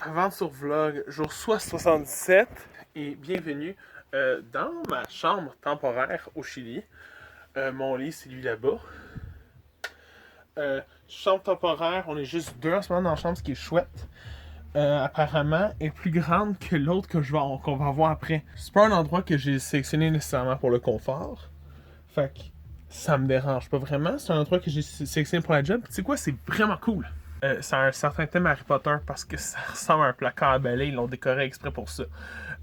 Aventure Vlog, jour 77 et bienvenue dans ma chambre temporaire au Chili. Mon lit, c'est lui là-bas. Chambre temporaire, on est juste deux en ce moment dans la chambre, ce qui est chouette. Apparemment, est plus grande que l'autre qu'on va voir après. C'est pas un endroit que j'ai sélectionné nécessairement pour le confort. Fait que ça me dérange pas vraiment. C'est un endroit que j'ai sélectionné pour la job. Tu sais quoi, c'est vraiment cool. C'est un certain thème Harry Potter parce que ça ressemble à un placard à balai. Ils l'ont décoré exprès pour ça.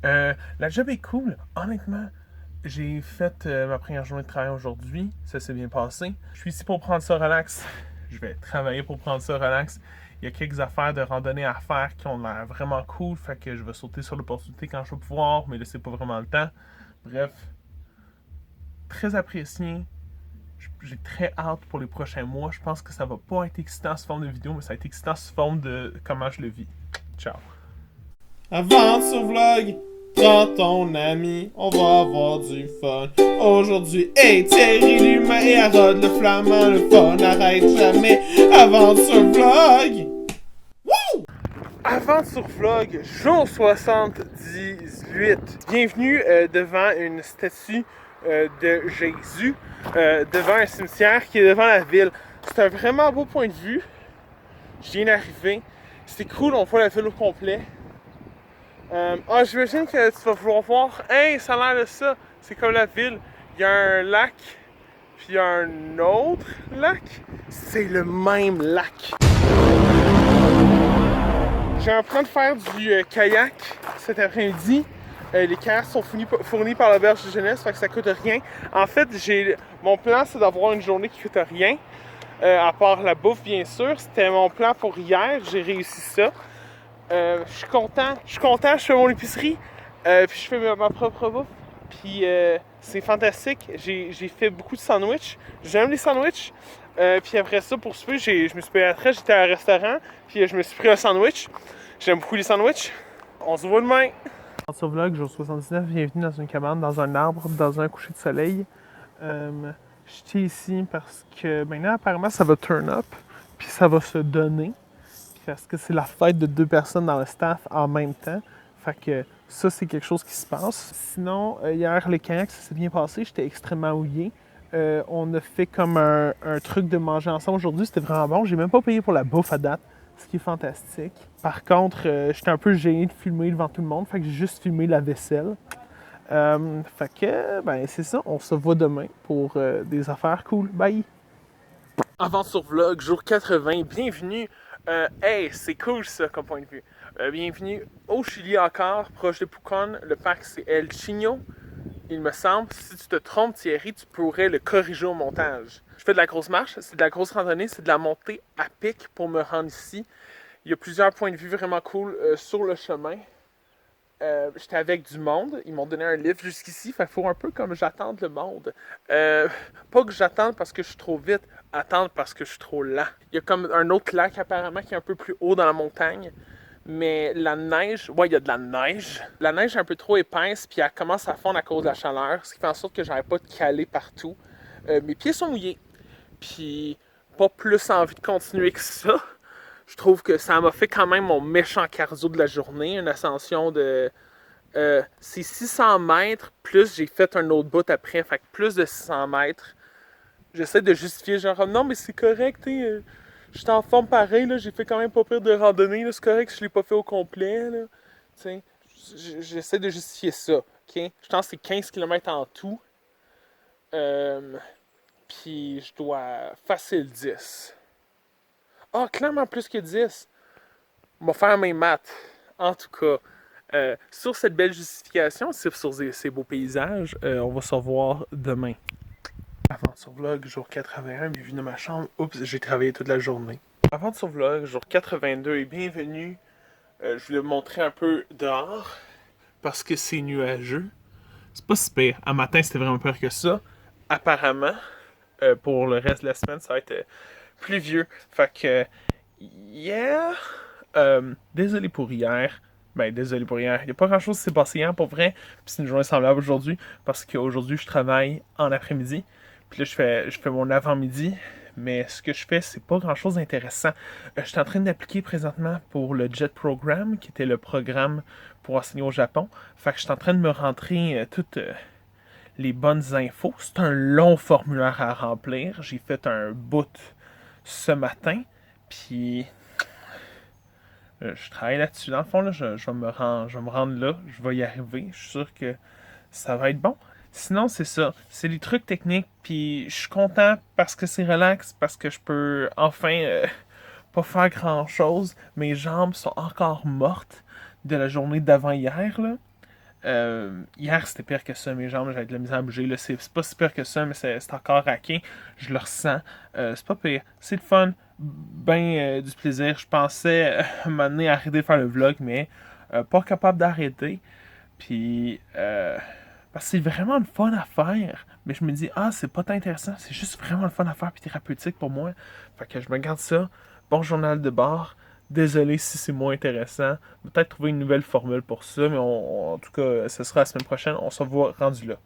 La job est cool. Honnêtement, j'ai fait ma première journée de travail aujourd'hui. Ça s'est bien passé. Je suis ici pour prendre ça relax. Je vais travailler pour prendre ça relax. Il y a quelques affaires de randonnée à faire qui ont l'air vraiment cool. Fait que je vais sauter sur l'opportunité quand je vais pouvoir. Mais là, c'est pas vraiment le temps. Bref, très apprécié. J'ai très hâte pour les prochains mois. Je pense que ça va pas être excitant sous forme de vidéo, mais ça va être excitant sous forme de comment je le vis. Ciao. Aventure Vlog, prends ton ami, on va avoir du fun. Aujourd'hui, hey, Thierry l'humain et Harold le flamand, le fun n'arrête jamais. Aventure Vlog! Woo! Aventure Vlog, jour 78. Bienvenue devant une statue de Jésus, devant un cimetière qui est devant la ville. C'est un vraiment beau point de vue. Je viens d'arriver. C'est cool, on voit la ville au complet. J'imagine que tu vas vouloir voir. Hey, ça a l'air de ça. C'est comme la ville. Il y a un lac, puis il y a un autre lac. C'est le même lac. J'ai un plan de faire du kayak cet après-midi. Les kayaks sont fournis par l'auberge de jeunesse, fait que ça coûte rien. En fait, mon plan, c'est d'avoir une journée qui coûte rien. À part la bouffe, bien sûr. C'était mon plan pour hier. J'ai réussi ça. Je suis content. Je fais mon épicerie. Puis je fais ma propre bouffe. Puis c'est fantastique. J'ai fait beaucoup de sandwichs. J'aime les sandwichs. Puis après ça, pour souper, je me suis payé à la traite. J'étais à un restaurant. Puis je me suis pris un sandwich. J'aime beaucoup les sandwichs. On se voit demain. Sur Vlog, jour 79, bienvenue dans une cabane, dans un arbre, dans un coucher de soleil. J'étais ici parce que maintenant, apparemment, ça va turn up. Puis ça va se donner. Parce que c'est la fête de deux personnes dans le staff en même temps. Fait que ça, c'est quelque chose qui se passe. Sinon, hier, le kayak, ça s'est bien passé. J'étais extrêmement mouillé. On a fait comme un truc de manger ensemble aujourd'hui. C'était vraiment bon. J'ai même pas payé pour la bouffe à date, ce qui est fantastique. Par contre, j'étais un peu gêné de filmer devant tout le monde. Fait que j'ai juste filmé la vaisselle. Fait que, ben, c'est ça. On se voit demain pour des affaires cool. Bye! Aventure Vlog, jour 80. Bienvenue. Hey, c'est cool ça comme point de vue. Bienvenue au Chili encore, proche de Pucón. Le parc c'est El Chino, il me semble. Si tu te trompes, Thierry, tu pourrais le corriger au montage. Je fais de la grosse marche, c'est de la grosse randonnée, c'est de la montée à pic pour me rendre ici. Il y a plusieurs points de vue vraiment cool sur le chemin. J'étais avec du monde, ils m'ont donné un livre jusqu'ici, fait qu'il faut un peu comme j'attende le monde. Pas que j'attende parce que je suis trop vite, attendre parce que je suis trop lent. Il y a comme un autre lac apparemment qui est un peu plus haut dans la montagne, mais la neige, ouais, il y a de la neige. La neige est un peu trop épaisse, puis elle commence à fondre à cause de la chaleur, ce qui fait en sorte que j'arrive pas de caler partout. Mes pieds sont mouillés, puis pas plus envie de continuer que ça. Je trouve que ça m'a fait quand même mon méchant cardio de la journée, une ascension de... c'est 600 mètres, plus j'ai fait un autre bout après, fait que plus de 600 mètres. J'essaie de justifier, genre, non, mais c'est correct, je suis en forme pareil, là, j'ai fait quand même pas pire de randonnée, là, c'est correct, je l'ai pas fait au complet, là, t'sais. J'essaie de justifier ça, ok? Je pense que c'est 15 km en tout, puis je dois facile 10. Ah, clairement plus que 10. On va faire mes maths. En tout cas, sur cette belle justification, sur ces beaux paysages, on va se revoir demain. Aventure Vlog, jour 81, bienvenue dans ma chambre. Oups, j'ai travaillé toute la journée. Aventure Vlog, jour 82 et bienvenue. Je voulais vous montrer un peu dehors parce que c'est nuageux. C'est pas si pire. Un matin, c'était vraiment pire que ça. Apparemment, pour le reste de la semaine, ça va être pluvieux. Fait que, yeah. Désolé pour hier. Ben, désolé pour hier. Il n'y a pas grand chose qui s'est passé hier pour vrai. Puis c'est une journée semblable aujourd'hui. Parce qu'aujourd'hui, je travaille en après-midi. Puis là, je fais mon avant-midi. mais ce que je fais, c'est pas grand-chose d'intéressant. Je suis en train d'appliquer présentement pour le JET Program, qui était le programme pour enseigner au Japon. Fait que je suis en train de me rentrer toutes les bonnes infos. C'est un long formulaire à remplir. J'ai fait un bout ce matin, puis je travaille là-dessus. Dans le fond, là, je vais me rendre là, je vais y arriver. Je suis sûr que ça va être bon. Sinon, c'est ça. C'est des trucs techniques, puis je suis content parce que c'est relax, parce que je peux enfin pas faire grand-chose. Mes jambes sont encore mortes de la journée d'avant-hier, là. Hier, c'était pire que ça. Mes jambes, j'avais de la misère à bouger. Là, c'est pas si pire que ça, mais c'est encore raqué. Je le ressens. C'est pas pire. C'est le fun. Ben du plaisir. Je pensais un moment donné arrêter de faire le vlog, mais pas capable d'arrêter. Puis, parce que c'est vraiment le fun à faire. Mais je me dis, c'est pas tant intéressant. C'est juste vraiment le fun à faire puis thérapeutique pour moi. Fait que je me garde ça. Bon journal de bord. Désolé si c'est moins intéressant. Peut-être trouver une nouvelle formule pour ça, mais en tout cas, ce sera la semaine prochaine. On se voit rendu là.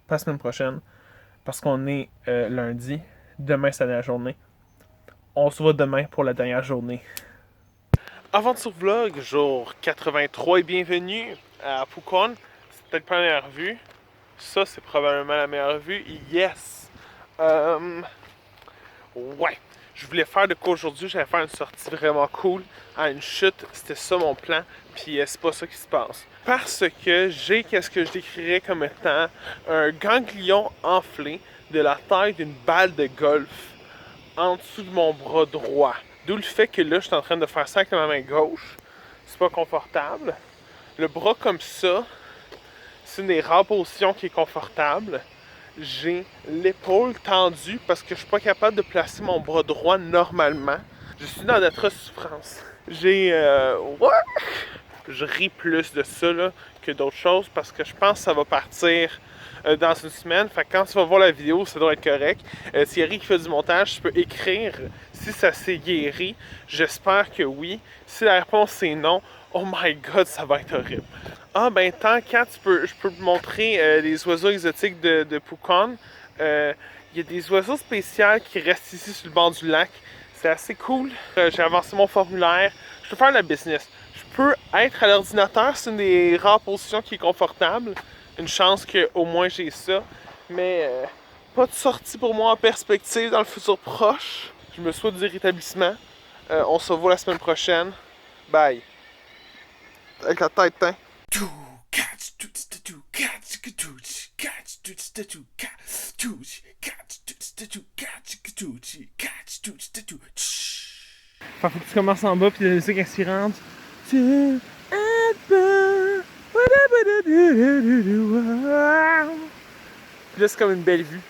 Pas la semaine prochaine, parce qu'on est lundi. Demain, c'est la dernière journée. On se voit demain pour la dernière journée. Aventure Vlog, jour 83 et bienvenue à Pukon. C'est peut-être pas la meilleure vue. Ça, c'est probablement la meilleure vue. Yes! Ouais! Je voulais faire de quoi aujourd'hui, j'allais faire une sortie vraiment cool à une chute, c'était ça mon plan, puis c'est pas ça qui se passe. Parce que j'ai qu'est-ce que je décrirais comme étant un ganglion enflé de la taille d'une balle de golf en dessous de mon bras droit. D'où le fait que là, je suis en train de faire ça avec ma main gauche. C'est pas confortable. Le bras comme ça, c'est une des rares positions qui est confortable. J'ai l'épaule tendue parce que je suis pas capable de placer mon bras droit normalement. Je suis dans d'atroces souffrances. Je ris plus de ça là, que d'autres choses parce que je pense que ça va partir dans une semaine. Fait que quand tu vas voir la vidéo, ça doit être correct. Thierry qui fait du montage, tu peux écrire si ça s'est guéri. J'espère que oui. Si la réponse c'est non, oh my god, ça va être horrible. Tant qu'à, je peux te montrer les oiseaux exotiques de Pukon. Il y a des oiseaux spéciaux qui restent ici sur le bord du lac. C'est assez cool. J'ai avancé mon formulaire. Je peux faire de la business. Je peux être à l'ordinateur, c'est une des rares positions qui est confortable. Une chance qu'au moins j'ai ça. Mais pas de sortie pour moi en perspective dans le futur proche. Je me souhaite du rétablissement. On se voit la semaine prochaine. Bye. Avec la tête, hein. Faut que tu commences en bas puis la musique inspirante. Puis là c'est comme une belle vue.